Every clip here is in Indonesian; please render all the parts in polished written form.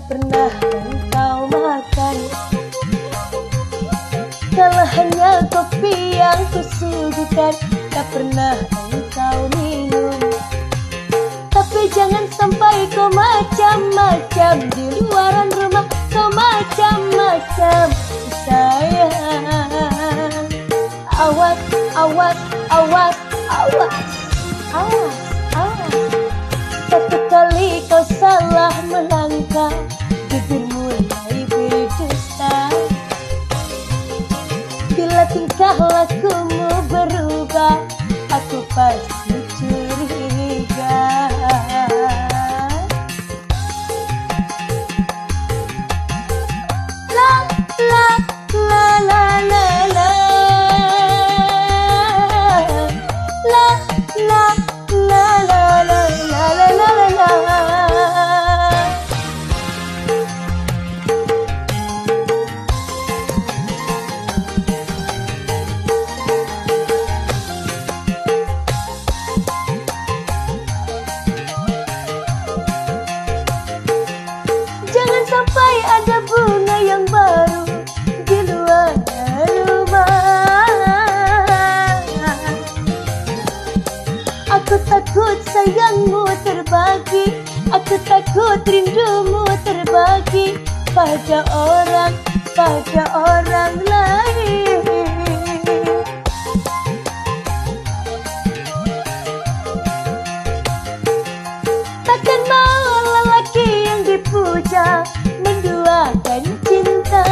pernah engkau makan. Kalau hanya kopi yang kusuguhkan, tak pernah engkau minum. Tapi jangan sampai kau macam-macam, di luaran rumah kau macam-macam. Sayang, awas, awas, awas, awas, awas, awas. Satu kali kau salah melangkah, bibirmu mulai berdusta. Bila tingkah lakumu berubah, aku pasti curiga. La la la la la la, la la la la la la la la la. Jangan sampai ada bunga yang baru di luar rumah. Aku takut sayangmu terbagi, aku takut rindumu terbagi pada orang lain. Takkan mau lelaki yang dipuja menduakan cinta.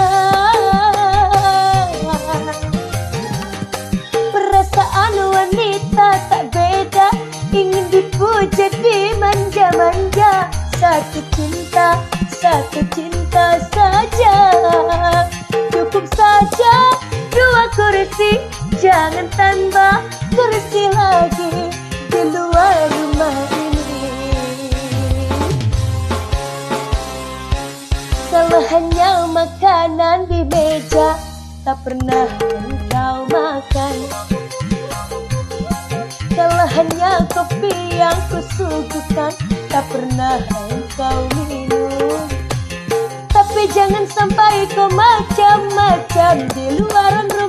Perasaan wanita tak beda, ingin dipuja, dimanja-manja. Satu cinta saja, cukup saja. Dua kursi, jangan tambah kursi lagi di luar rumah ini. Kalau hanya makanan di meja, tak pernah engkau makan. Kalau hanya kopi yang kusuguhkan, tak pernah engkau minum. Tapi jangan sampai kau macam-macam di luaran rumah.